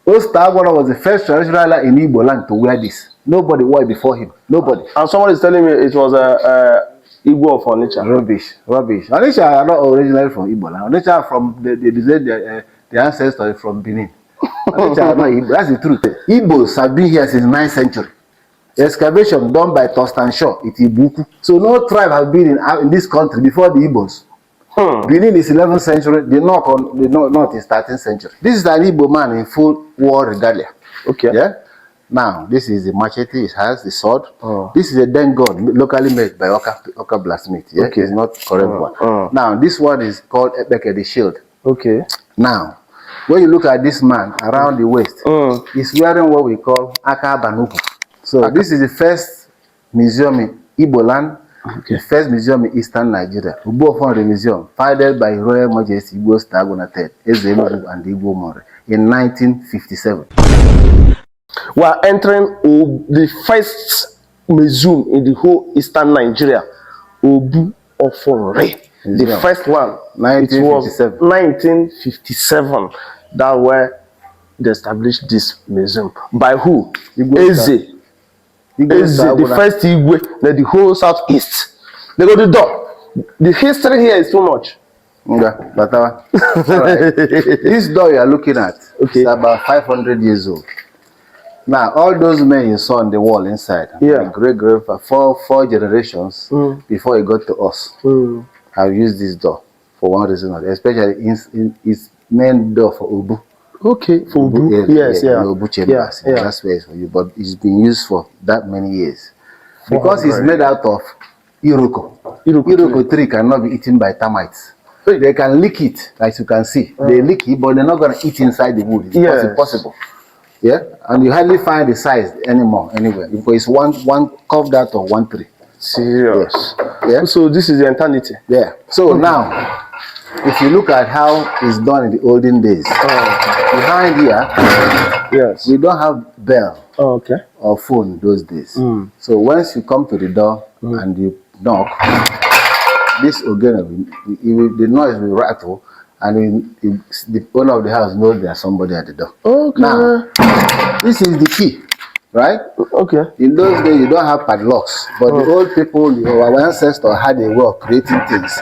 Ostagwana was the first traditional in Igbo land to wear this. Nobody wore it before him. Nobody. And someone is telling me it was Igbo of Onitsha. Rubbish. Onitsha are not originally from Igbo land. Onitsha are from the ancestors from Benin. Onitsha are not Igbo. That's the truth. Igbos have been here since 9th century. Excavation done by Tostan Shaw, Itibuku. So no tribe has been in this country before the Igbos. Benin is 11th century, the north is 13th century. This is an Igbo man in full war regalia. Okay. Yeah. Now, this is the machete, it has the sword. This is a dengon, locally made by Oka blacksmith. Yeah? Okay. It's not correct one. Now, this one is called Ebeke, the shield. Okay. Now, when you look at this man around the waist, he's wearing what we call Aka Banuku. So, this is the first museum in Igbo land. Okay. The first museum in Eastern Nigeria. Ubo the museum, founded by Royal Majesty Igbo Stagona III, Ezemu and Igbo More in 1957. We are entering the first museum in the whole Eastern Nigeria, Obu Ofore. The first one, 1957. It was 1957 that where they established this museum. By who? Eze. The first Igwe, the whole southeast. They go to the door. The history here is too much. Yeah, but right. This door you are looking at is about 500 years old. Now, all those men you saw on the wall inside, great four generations before it got to us, have used this door for one reason or the other, especially its main door for Ubu. Okay, for Ubu. Yes. Ubu chambers. That's where it's for you, but it's been used for that many years. Because it's made out of Iroko. Iroko tree cannot be eaten by termites. They can lick it, as you can see. They lick it, but they're not going to eat inside the wood. It's impossible. Yeah, and you hardly find the size anymore anywhere because it's one carved out of one tree. Serious. Yeah. So this is the eternity. Yeah. So now, if you look at how it's done in the olden days, behind here, we don't have bell or phone those days. So once you come to the door and you knock, this again, the noise will rattle. And the owner of the house knows there's somebody at the door. Okay. Now, this is the key, right? Okay. In those days, you don't have padlocks, but the old people, our ancestors, had a way of creating things.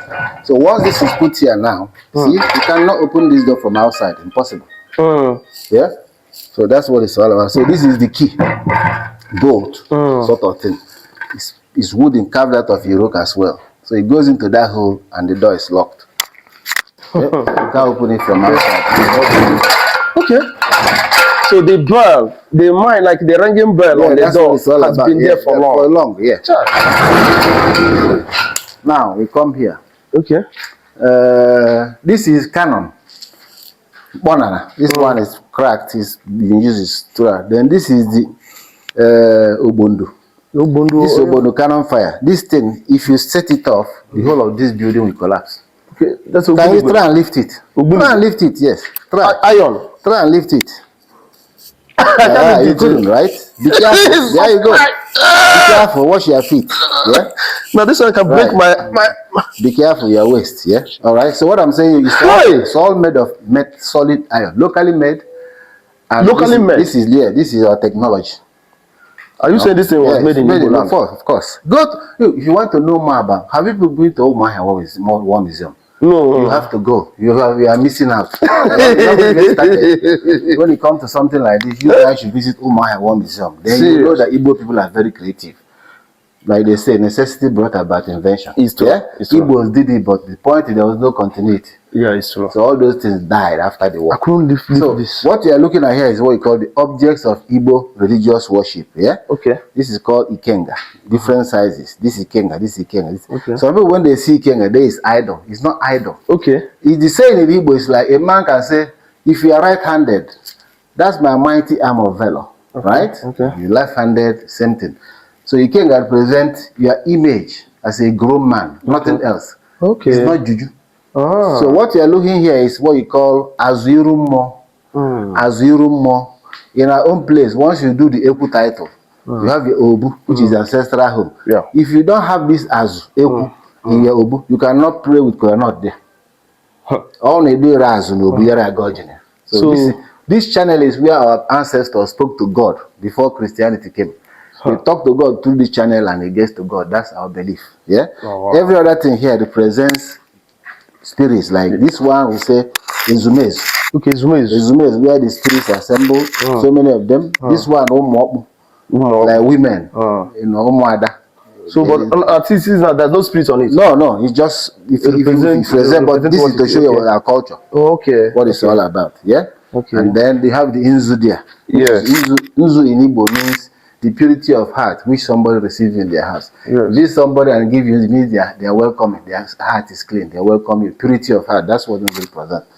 So once this is put here now, see, you cannot open this door from outside. Impossible. Yeah. So that's what it's all about. So this is the key, bolt, sort of thing. It's wooden carved out of Iroko as well. So it goes into that hole, and the door is locked. You can't open it from outside. Okay. So the bell, the mine, like the ringing bell on the door, has been there for long. For long, yeah. Now we come here. Okay. This is Canon. Banana. This one is cracked. It's been used as tool. Then this is the Obondo. This is Obondo Canon fire. This thing, if you set it off, the whole of this building will collapse. Okay, that's Can you try and lift it? Try and lift it, yes. Try. Iron. Try and lift it. You couldn't, right? Be careful. There you go. Be careful. Wash your feet. Yeah. Now this one can break my. Be careful your waist. Yeah. All right. So what I'm saying is, it's all made of solid iron, locally made. And This is our technology. Are you saying this thing was made in Igbo? Of course. If you want to know more about, have people been to Omaha War Museum? No. You have to go. You are missing out. When it comes to something like this, you guys should visit Omaha War Museum. Then you know that Igbo people are very creative. Like they say, necessity brought about invention. It's true. Yeah? Igbos did it, but the point is there was no continuity. Yeah, it's true. So all those things died after the war. I couldn't lift this. What you are looking at here is what we call the objects of Igbo religious worship. Yeah. Okay. This is called Ikenga. Different sizes. This is Ikenga. This is Ikenga. Okay. So people when they see Ikenga, there is idol. It's not idol. Okay. It's the saying in Igbo. It's like a man can say, if you are right-handed, that's my mighty arm of valor. Okay. Right. Okay. You left-handed, same thing. So Ikenga represents your image as a grown man, nothing else. Okay. It's not juju. Ah. So what you are looking here is what you call Azurumo. Azurumo. In our own place, once you do the Eku title, you have your Obu, which is ancestral home. Yeah. If you don't have this Azu, Eku, in your Obu, you cannot pray with Koyanot there. All they do is Azu, Obu, Yara Gojine. So This channel is where our ancestors spoke to God before Christianity came. They talk to God through this channel and it gets to God. That's our belief. Yeah. Oh, wow. Every other thing here represents spirits. Like this one, we say Izumez. Okay, Izumez. Izumez, where the spirits assemble. So many of them. This one, like women. You know, Umuada. So, but artists, there's no spirit on it. No, it's just if you present, but this is to show you our culture. Oh, okay. What it's all about. Yeah. Okay. And then they have the Inzu there. Yes. Inzu in Igbo means the purity of heart which somebody receives in their house. Yes. This somebody and give you, it means they are welcoming. Their heart is clean. They welcome you. Purity of heart. That's what Inzu represents.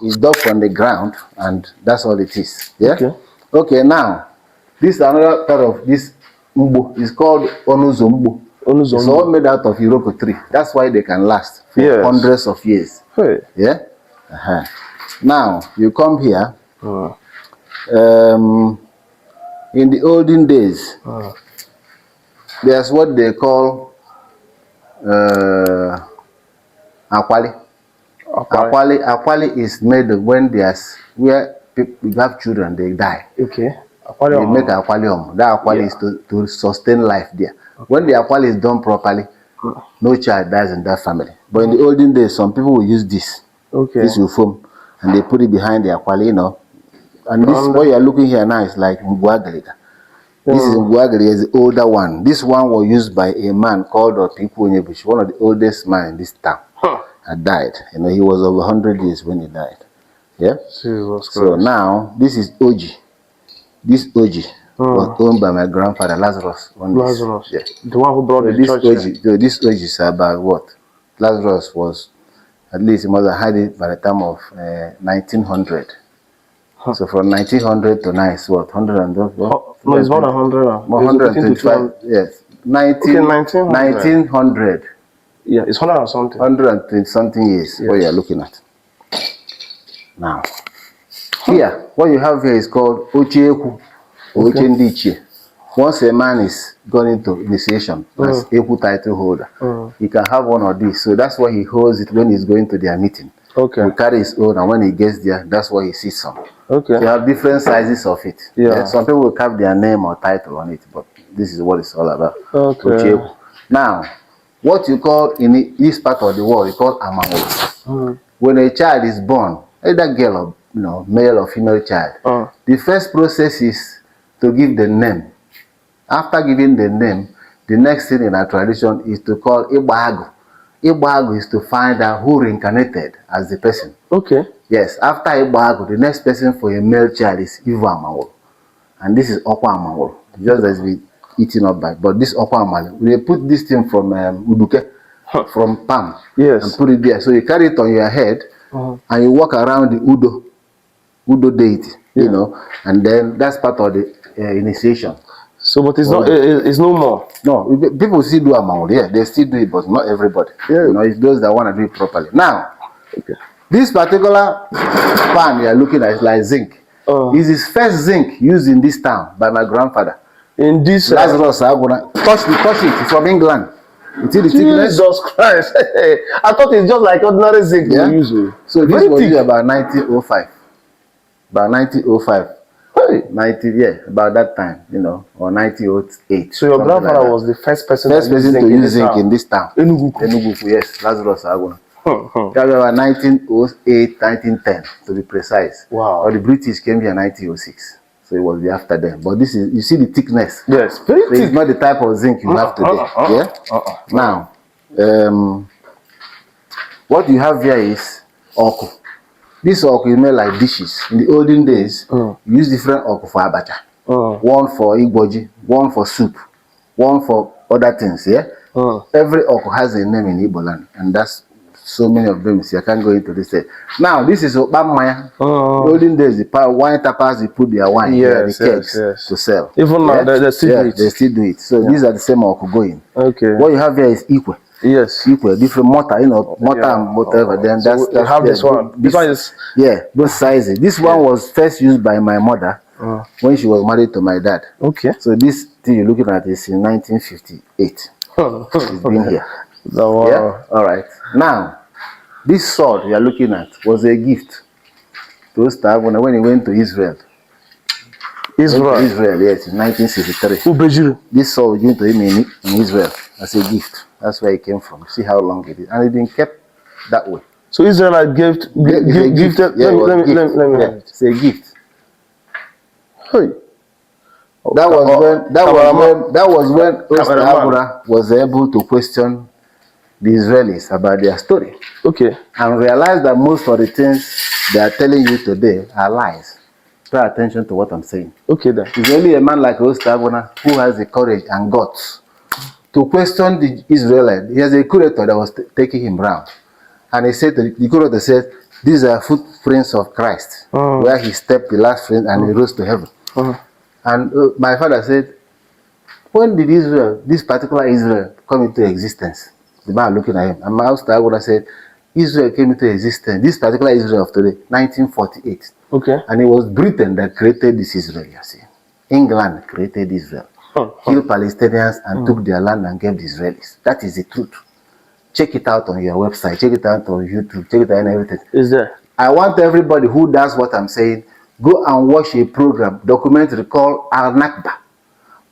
It's dug from the ground, and that's all it is. Yeah. Okay. Now, this is another part of this Mbo. It's called Onuzo Mbo. It's all made out of Iroko tree. That's why they can last for hundreds of years. Hey. Yeah. Now you come here. In the olden days, there's what they call akwali. Akwali is made when there's where people have children, they die. Okay. They make akwali. That akwali is to sustain life there. Okay. When the akwali is done properly, no child dies in that family. But in the olden days, some people will use this. Okay. This will foam, and they put it behind the akwali, you know. And this what you are looking here now is like Mbuagaliga. This is Mbuagaliga, is the older one. This one was used by a man called Otipu Onyebuchi, one of the oldest men in this town. Had died. You know, he was over 100 years when he died. Yeah. So now this is Oji. This Oji was owned by my grandfather Lazarus. Lazarus. Yeah. The one who brought the church. This Oji is about what? Lazarus was, at least he must have had it by the time of 1900. So from 1900 to now it's what? 100 and what? No, it's 100. 125. Yes. 1900. Yeah, it's 100 and something. 120 something years. What you are looking at. Now, here, what you have here is called Ochieku. Ochendichie. Once a man is gone into initiation as Eku title holder, he can have one of these. So that's why he holds it when he's going to their meeting. Okay. He carry his own, and when he gets there, that's what he sits on. Okay. They have different sizes of it. Yeah. Some people will have their name or title on it, but this is what it's all about. Okay. Now, what you call in this part of the world, you call Amango. When a child is born, either girl or male or female child, the first process is to give the name. After giving the name, the next thing in our tradition is to call Ibago. Ibago is to find out who reincarnated as the person. Okay. Yes, after Ibago, the next person for a male child is Ivo Amawolo. And this is Okwa Amawolo. Just as we eaten up by. But this Okwa Amawolo, we put this thing from Uduke, from palm. Yes. And put it there. So you carry it on your head, and you walk around the Udo deity, you know, and then that's part of the initiation. So, but it's not. It's no more. No, people still do Amawolo. Yeah, they still do it, but not everybody. Yeah. You know, it's those that want to do it properly. Now, this particular pan you are looking at is like zinc. It's his first zinc used in this town by my grandfather. In this Lazarus, touch it from England. It's the thickness. Jesus Christ! I thought it's just like ordinary zinc we use. So this was about 1905. About 1905. 90, about that time, you know, or 1908. So your grandfather like was the first person to use zinc in this town. Enugu, yes, Lazarus Aguna. That was 1908, 1910 to be precise. Wow. Or the British came here in 1906. So it was the after them. But this is, you see the thickness. Yes, very thick. It's not the type of zinc you have today. Now, what you have here is Oku. This oku is made like dishes. In the olden days, you use different oku for abacha. One for igboji, one for soup, one for other things. Yeah. Every oku has a name in Igbo land, and that's so many of them. See, I can't go into this. Now, this is Obamaya. The olden days, the wine tappers, they put their wine here, the kegs to sell. Even now, they still do it. They still do it. So these are the same oku going. Okay. What you have here is Ikwe. Yes, equal, different mortar, you know, mortar and whatever. Then so that's have this one. This one is both sizes. This one was first used by my mother when she was married to my dad. Okay. So this thing you're looking at is in 1958. It's been here. Wow. Yeah. All right. Now, this sword you're looking at was a gift those times when he went to Israel. Israel, yes, in 1963. This soul was given to him in Israel as a gift. That's where he came from. See how long it is. And it's been kept that way. So Israel gifted. Let me. It's a gift. Hey. That was when Oster Agura was able to question the Israelis about their story. Okay. And realize that most of the things they are telling you today are lies. Pay attention to what I'm saying. Okay then. It's only a man like Oster Agura who has the courage and guts to question the Israelites. He has a curator that was taking him round. And he said, the curator said, these are footprints of Christ, where he stepped the last foot and he rose to heaven. And my father said, when did Israel, this particular Israel, come into existence? The man looking at him. And my Oster Agura said, Israel came into existence, this particular Israel of today, 1948. Okay. And it was Britain that created this Israel, you see. England created Israel. Killed Palestinians and took their land and gave the Israelis. That is the truth. Check it out on your website. Check it out on YouTube. Check it out on everything. Is there? I want everybody who does what I'm saying, go and watch a program, documentary called Al-Nakba.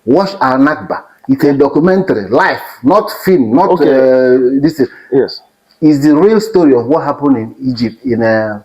Watch Al-Nakba. It's a documentary, live, not film, not this is. Yes. It's the real story of what happened in Egypt, in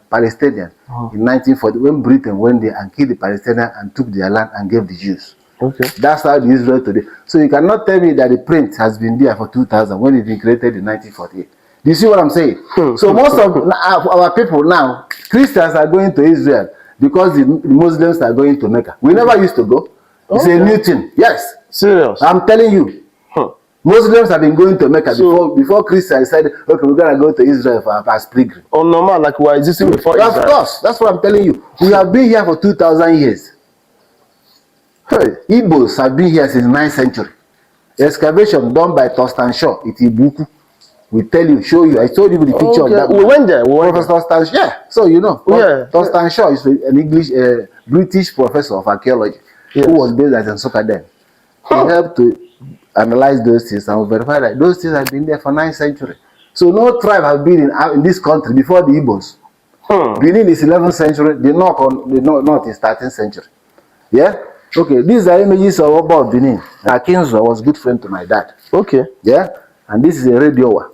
Palestinian, in 1940, when Britain went there and killed the Palestinians and took their land and gave the Jews. Okay. That's how the Israel today. So you cannot tell me that the print has been there for 2000 when it's been created in 1948. Do you see what I'm saying? So most of our people now, Christians are going to Israel because the Muslims are going to Mecca. We never used to go. It's a new thing. Yes. Serious? I'm telling you. Muslims have been going to Mecca before Christians said, okay, we're going to go to Israel as pilgrim. Oh, normal, like we are existing before Israel. Of course. That's what I'm telling you. We have been here for 2,000 years. Hey, Igbos have been here since the 9th century. Excavation done by Thurston Shaw, Itibuku. We tell you, show you. I told you the picture of that. We went there. Professor Thurston Shaw. Yeah, so you know. Thurston Shaw is an English, British professor of archaeology who was based at Nsukka then. He helped to analyze those things and verify that those things have been there for 9th century. So no tribe have been in this country before the Igbos. Benin is 11th century. The north is 13th century. Yeah. Okay, these are images of about Benin. Akinzo was a good friend to my dad. Okay. Yeah, and this is a radio.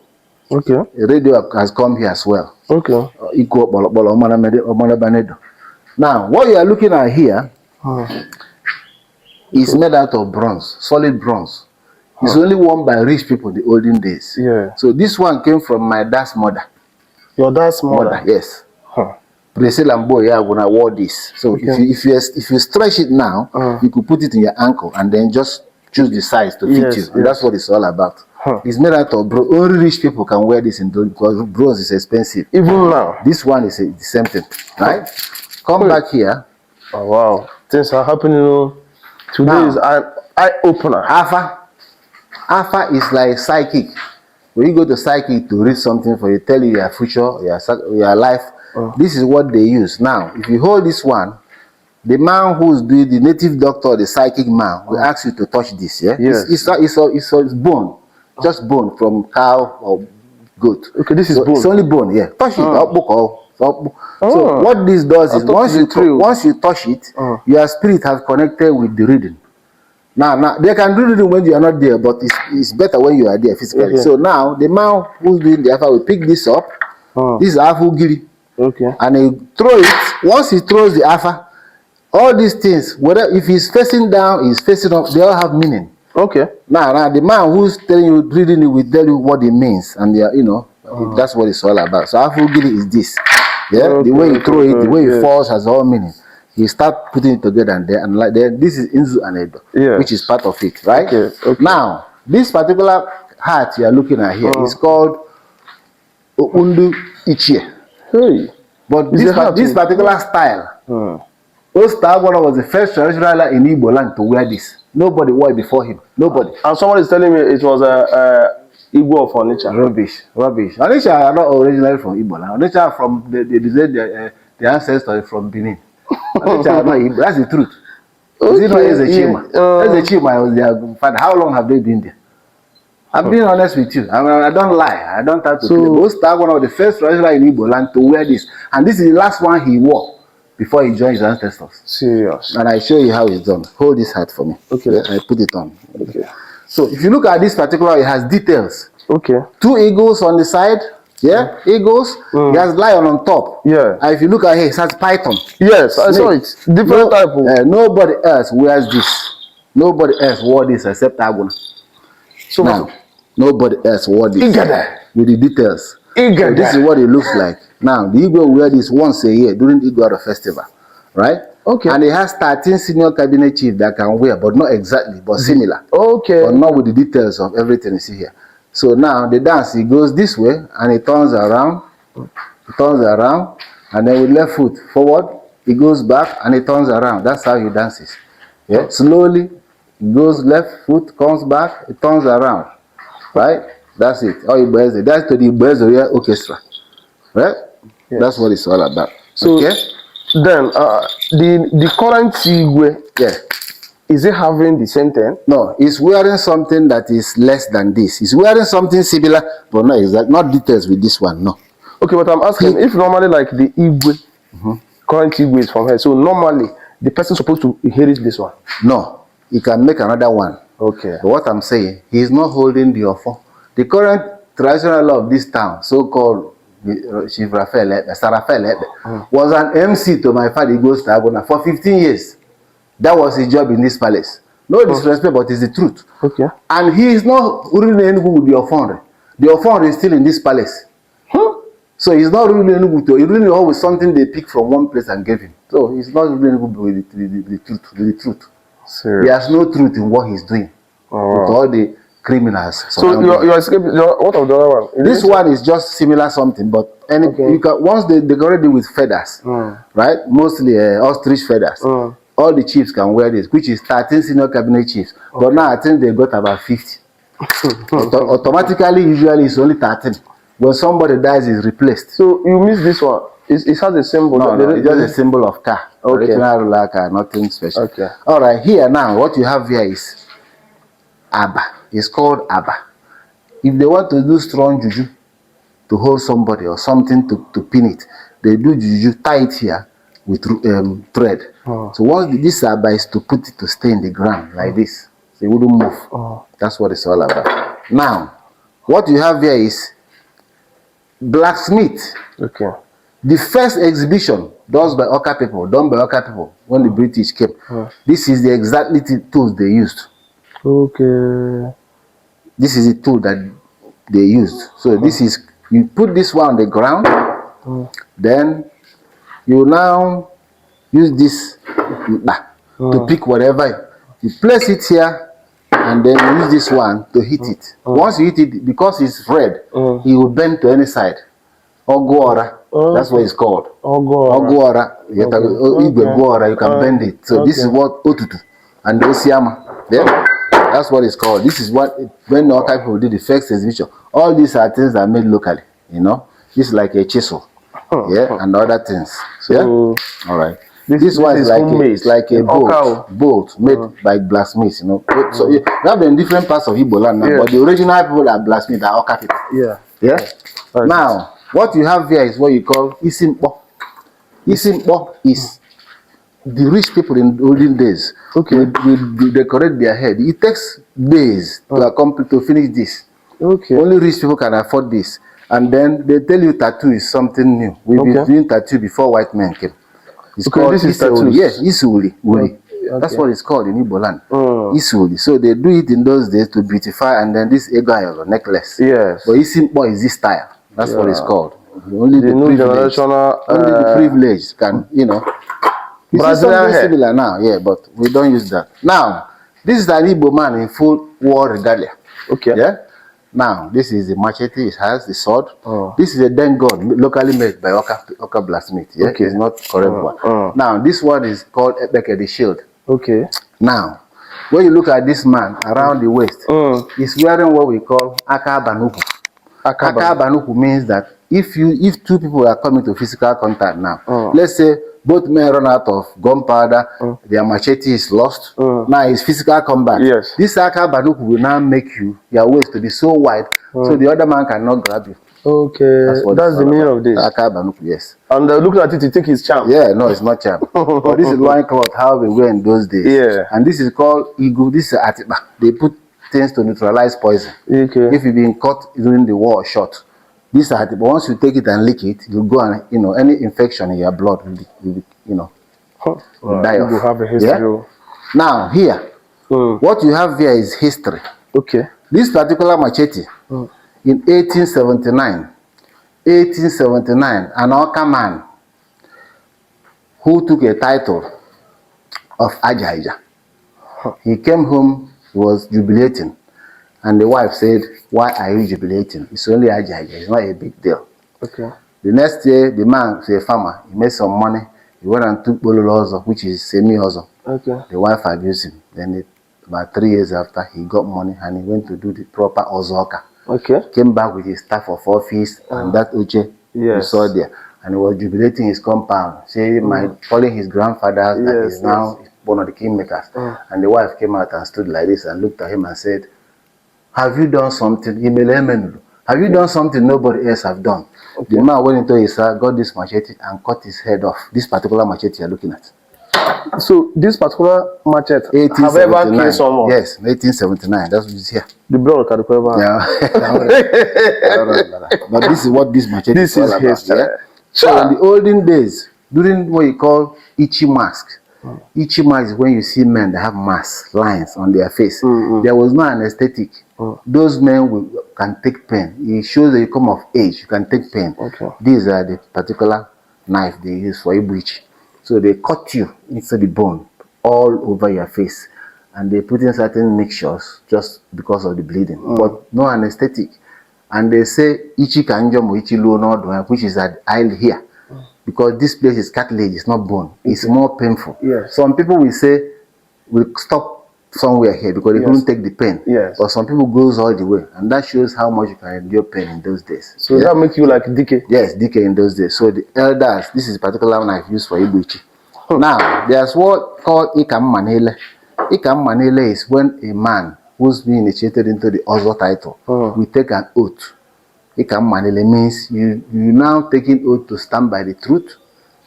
Okay. A radio has come here as well. Okay. Now, what you are looking at here is made out of bronze, solid bronze. It's only worn by rich people in the olden days. Yeah. So this one came from my dad's mother. Your dad's mother? Yes. Priscilla and boy, gonna wear this. So if you stretch it now, you could put it in your ankle and then just choose the size to fit you. And that's what it's all about. It's made out of bronze. Only rich people can wear this in because bronze is expensive. Even now, this one is the same thing, right? Come back here. Oh wow, things are happening. Today now, is an eye opener. Alpha is like psychic. When you go to psychic to read something for you, tell you your future, your life. This is what they use. Now, if you hold this one, the man who's doing the native doctor, the psychic man, will ask you to touch this. Yeah, yes. It's bone, just bone from cow or goat. Okay, this is bone. It's only bone. Yeah, touch it. So what this does is once you touch it, your spirit has connected with the reading. Now they can do reading when you are not there, but it's better when you are there physically. Okay. So now the man who's doing the alpha will pick this up. This is alpha giri. Okay. And he throw it. Once he throws the alpha, all these things, whether if he's facing down, he's facing up, they all have meaning. Okay. Now the man who's telling you, reading it, will tell you what it means, and that's what it's all about. So alpha giri is this. Yeah, okay, the way you throw it, the way it falls has all meaning. You start putting it together and like then this is Inzu and Edo, which is part of it, right? Okay. Now, this particular hat you are looking at here is called Undu Ichie. Hey. But this particular style, Oster Agura was the first traditional in Igbo land to wear this. Nobody wore it before him. Nobody. And someone is telling me it was Igbo of Onitsha. Rubbish. Onitsha are not originally from Igbo land. Onitsha are from the ancestors from Benin. Onitsha are not Igbo. That's the truth. Okay. Ezechima. Ezechima was their father. How long have they been there? I'm being honest with you. I don't lie. I don't have to. Oster Agura was the first traditional in Igbo land to wear this, and this is the last one he wore. before he joined his ancestors. Serious. And I show you how it's done. Hold this hat for me. Okay. Yeah, I put it on. Okay. So if you look at this particular, it has details. Okay. 2 eagles on the side. Yeah, eagles. He has lion on top. Yeah. And if you look at here, it has python. Yes, I saw it. Different type of. Nobody else wears this. Nobody else wore this except Aguna. So now, nobody else wore this with the details. So this is what it looks like. Now, the Igbo wear this once a year during the Igbo festival, right? Okay. And it has 13 senior cabinet chiefs that can wear, but not exactly, but similar. Okay. But not with the details of everything you see here. So now the dance, it goes this way and it turns around. It turns around, and then with left foot forward, it goes back and it turns around. That's how he dances. Yeah. Slowly, it goes left foot, comes back, it turns around. Right? That's it. Oh, that's to the Igbo orchestra. Right? Yes. That's what it's all about. So then the current Igwe, is it having the same thing? No, he's wearing something that is less than this. He's wearing something similar, but not exact, not details with this one. No. Okay, but I'm asking if normally like the Igwe, current Igwe is from here, so normally the person supposed to inherit this one. No, he can make another one. Okay. But what I'm saying, he is not holding the offer. The current traditional law of this town, so-called Chief Raphael, was an MC to my father Igbo Stagona for 15 years. That was his job in this palace. No disrespect, but it's the truth. Okay. And he is not ruling Enugu with the Ofonre. The Ofonre is still in this palace. So he's not ruling Enugu to, he's ruling always something they pick from one place and gave him. So he's not ruling Enugu with the truth. Serious. He has no truth in what he's doing. With all the criminals. So you're escaping. What of the other one? This one is just similar something, but you can, once they decorate it with feathers, right? Mostly ostrich feathers. All the chiefs can wear this, which is 13 senior cabinet chiefs. But now I think they got about 50. Automatically, usually it's only 13. When somebody dies, it's replaced. So you miss this one. It has a symbol. No, it's just a symbol of car. Okay. Original ruler car, nothing special. Okay. All right, here now, what you have here is Abba. It's called Abba. If they want to do strong juju to hold somebody or something to pin it, they do juju, tie it here with thread. So once this Abba is to put it to stay in the ground like this, so it wouldn't move. That's what it's all about. Now, what you have here is blacksmith. Okay. The first exhibition done by Oka people when the British came. This is the exactly tools they used. Okay. This is the tool that they used. So this is, you put this one on the ground, then you now use this to pick whatever. You place it here, and then you use this one to hit it. Once you hit it, because it's red, it will bend to any side. Ogwara, that's what it's called. Ogwara. You can bend it. So this is what Otutu and Osiama. Yeah? That's what it's called. This is what, when the Oka people did the first exhibition, all these are things that are made locally, you know. This is like a chisel, and other things. So, yeah? All right. This one is like a bolt made by blacksmiths, you know. So you have them in different parts of Igbo land now, but the original people that blacksmith are Oka people. Yeah. Yeah. Right. Now, what you have here is what you call Isimpo. Isimpo is the rich people in the olden days. Okay. Will decorate their head. It takes days to finish this. Okay. Only rich people can afford this. And then they tell you tattoo is something new. We've been doing tattoo before white men came. It's called Isuli. Yes, Isuli. That's what it's called in Igbo land. Isuli. So they do it in those days to beautify, and then this egg necklace. Yes. But Isimpo is this style. That's what it's called. Only the privileged can, you know. It's something similar now, but we don't use that. Now, this is an Igbo man in full war regalia. Okay. Yeah. Now, this is the machete. It has the sword. This is a den god locally made by Oka blacksmith. Yeah. Okay. It's not correct one. Now, this one is called Ebeke the shield. Okay. Now, when you look at this man around the waist, he's wearing what we call Akabanuku. Akabanuku means that if two people are coming to physical contact now, let's say both men run out of gunpowder, their machete is lost. Now it's physical combat. Yes. This Akabanuku will now make your waist to be so wide so the other man cannot grab you. Okay, that's the meaning of this. Yes. And looking at it, you think it's charm. Yeah, no, it's not charm. But this is loincloth, how they wear in those days. Yeah. And this is called igu. This is atiba. They put things to neutralize poison. Okay. If you've been caught during the war or shot, this is atiba. Once you take it and lick it, you go and any infection in your blood will be will die off. You have a history. Yeah? Now here, what you have here is history. Okay. This particular machete in 1879, an Oka man who took a title of Ajaija. He came home, he was jubilating, and the wife said, "Why are you jubilating? It's only Ajaija, it's not a big deal." Okay. The next year, the man was a farmer, he made some money, he went and took Bololozo, which is semi-hustle. Okay. The wife abused him. Then about 3 years after, he got money and he went to do the proper Ozoka. Okay. Came back with his staff of office and that Uche you saw there. And he was jubilating his compound, saying, calling his grandfather that is now one of the kingmakers. And the wife came out and stood like this and looked at him and said, "Have you done something? Have you done something nobody else have done?" Okay. The man went into his house, got this machete and cut his head off. This particular machete you're looking at. So this particular machete have ever killed someone? Yes, 1879. That's what is here. The blood can ever. Yeah. But this is what this machete is all about. History. Yeah? So in the olden days, during what you call Ichi mask. Ichi mask is when you see men that have masks, lines on their face. There was no anesthetic. Those men can take pain. It shows that you come of age, you can take pain. Okay. These are the particular knife they use for Ibuichi. So they cut you into the bone all over your face. And they put in certain mixtures just because of the bleeding. But no anesthetic. And they say Ichi kanjomo Ichi luono, which is at the eye here. Because this place is cartilage, it's not bone. It's more painful. Yes. Some people will say, we'll stop somewhere here because they couldn't take the pain. Yes. But some people goes all the way. And that shows how much you can endure pain in those days. So that makes you like DK? Yes, DK in those days. So the elders, this is a particular knife used for Ibuichi. Now, there's what called Ikam Manele. Ikam Manele is when a man who's been initiated into the Ozo title will take an oath. Ikam Manele means you now taking oath to stand by the truth,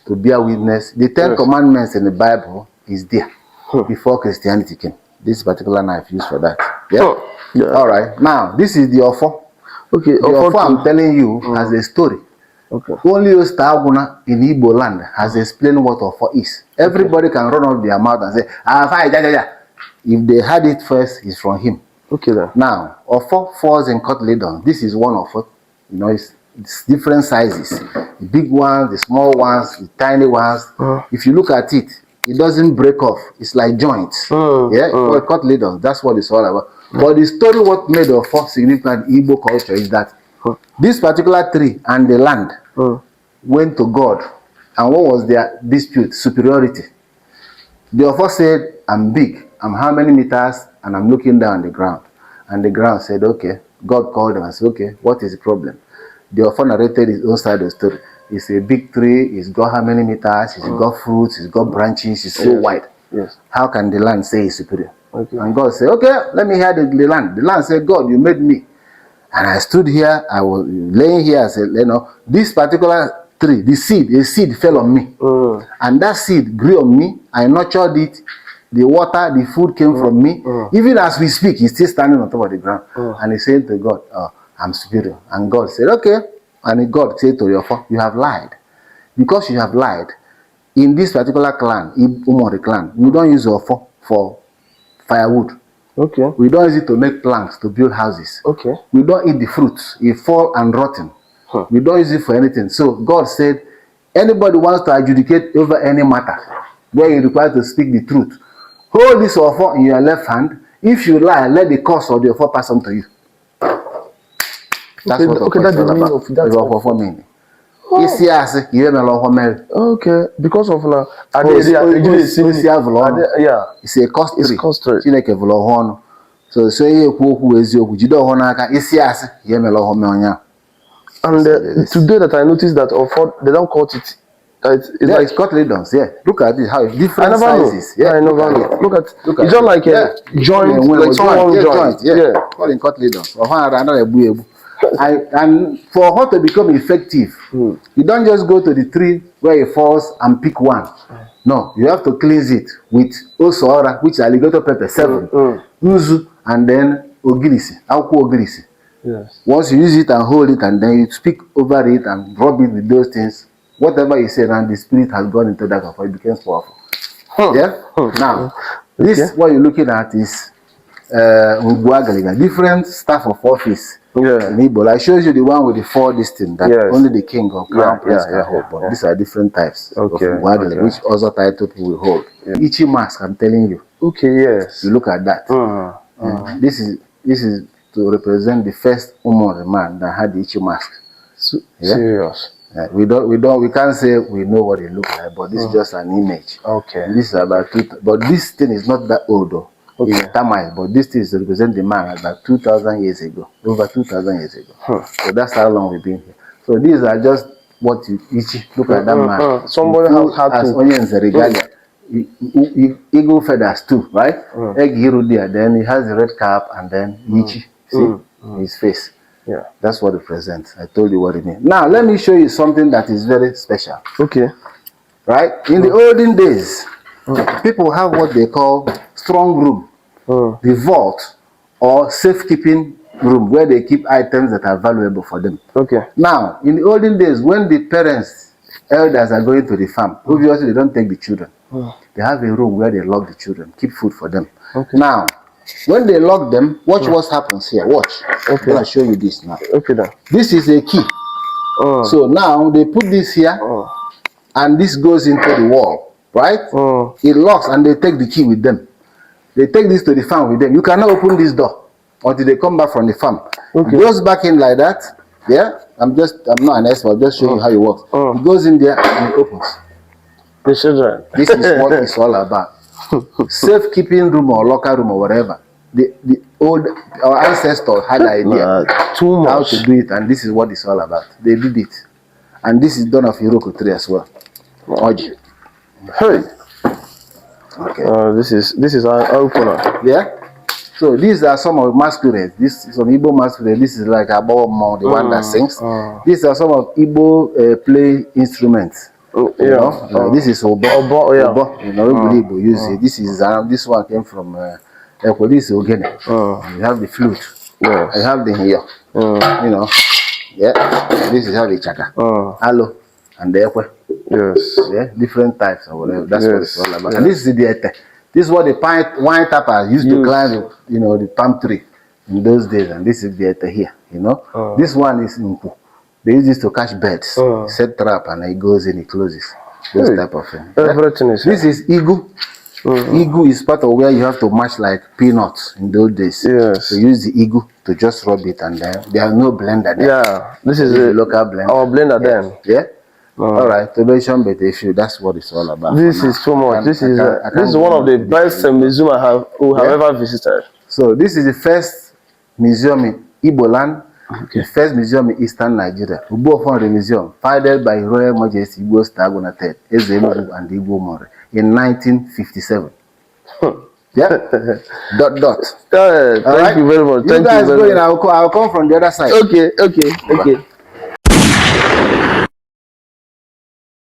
to bear witness. The 10 commandments in the Bible is there before Christianity came. This particular knife used for that. Yeah? All right. Now, this is the Ofo. Okay. The Ofo I'm telling you has a story. Okay. Only Ostaguna in Igbo land has explained what Ofo is. Everybody can run off their mouth and say, if they had it first, it's from him. Okay then. Now, Ofo falls in Cotyledon. This is one of it. It's different sizes. The big ones, the small ones, the tiny ones. If you look at it, it doesn't break off. It's like joints. Cotyledon. That's what it's all about. But the story what made Ofo significant in Igbo culture is that this particular tree and the land went to God. And what was their dispute? Superiority. The Ofo said, I'm big. I'm how many meters? And I'm looking down the ground. And the ground said, okay. God called them and said, okay, what is the problem? The Ofo narrated his own side of the story. It's a big tree. It's got how many meters? It's got fruits. It's got branches. It's so wide. Yes. How can the land say it's superior? Okay. And God said, okay, let me hear the land. The land said, God, you made me. And I stood here, I was laying here, I said, this particular tree, a seed fell on me. And that seed grew on me. I nurtured it. The water, the food came from me. Even as we speak, he's still standing on top of the ground. And he said to God, I'm superior. And God said, okay. And God said to Ofo, you have lied. Because you have lied, in this particular clan, Umori clan, we don't use Ofo for firewood. Okay. We don't use it to make planks, to build houses. Okay. We don't eat the fruits. It fall and rotten. We don't use it for anything. So God said, anybody wants to adjudicate over any matter, where you require to speak the truth, hold this Ofo in your left hand. If you lie, let the curse of the Ofo pass on to you. That's what that's the meaning of that. Ofo meaning. Okay, because of now, it's a cost tree. So and today that I noticed that Ofo, they don't cut it. It's like Cotyledons. Yeah, look at it. How it's different sizes. Yeah, I never know. Look at it's just like a joint, like someone joint. Yeah, calling Cotyledons. And for her to become effective, you don't just go to the tree where it falls and pick one. No, you have to cleanse it with osora, which is alligator pepper 7, uzu, and then ogirisi, akwukwo ogirisi. Yes. Once you use it and hold it, and then you speak over it and rub it with those things, whatever you say, and the spirit has gone into that before it becomes powerful. Yeah. Now, this what you're looking at is different staff of office. Yeah. In Igbo. I showed you the one with the 4 distinct that only the king or crown prince can hold. But these are different types of which other title people will hold. Ichi mask, I'm telling you. Okay, yes. You look at that. This is to represent the first Umar man that had the Ichi mask. Serious. We can't say we know what it looks like, but this is just an image. Okay. This is about but this thing is not that old though. Okay. It's Tamil, but this thing is to represent the man about 2,000 years ago, over 2,000 years ago. So that's how long we've been here. So these are just what you look at that man. Somebody has onions regalia. Eagle feathers too, right? Egg hero there. Then he has the red cap and then Ichi. See his face. Yeah, that's what it represents. I told you what it means. Now let me show you something that is very special. Okay. Right? In the olden days, people have what they call strong room, the vault, or safekeeping room where they keep items that are valuable for them. Okay. Now, in the olden days, when the parents, elders are going to the farm, obviously they don't take the children. They have a room where they lock the children, keep food for them. Okay. Now, when they lock them, watch what happens here. Watch. Okay. I'm going to show you this now. Okay, then. This is a key. So now they put this here, and this goes into the wall, right? It locks, and they take the key with them. They take this to the farm with them. You cannot open this door until they come back from the farm. Okay. It goes back in like that. Yeah, I'm not an expert. I'll just show you how it works. It goes in there and it opens. The children. This is what it's all about. Safekeeping room or locker room or whatever. Our ancestors had an idea how to do it, and this is what it's all about. They did it, and this is done of Iroko tree as well. Oji. Hey. Okay. This is our opener. Yeah. So these are some of masquerades. This is some Igbo masquerade. This is like Abomo, the one that sings. These are some of Igbo play instruments. You know, this is Obo. Obo. You know, Igbo use it. This one came from this Ogene. You have the flute. I have the here. You know, yeah. This is how the chaka. Hello, and the ekwe. Yes. Yeah, different types or whatever. That's what it's all about. And this is the ete. This is what the wine tappers used to climb, the palm tree in those days. And this is the ete here. You know, this one is Mpu. They use this to catch birds. Set trap and it goes in, it closes. Those type of thing. Everything is. This is Igu. Igu is part of where you have to mash like peanuts in those days. Yes. So use the Igu to just rub it, and then there are no blender there. Yeah. This is a local blender. Our blender then. Yeah. All right, to mention but issue, that's what it's all about. This is too much. This is one of the best museums I have ever visited. So this is the first museum in Igbo land, the first museum in Eastern Nigeria. Ubofon the museum, founded by Royal Majesty Igbo Stagona III, Ezemu and Igbo More in 1957. Yeah. Thank you very much. You guys go in. I'll come from the other side. Okay.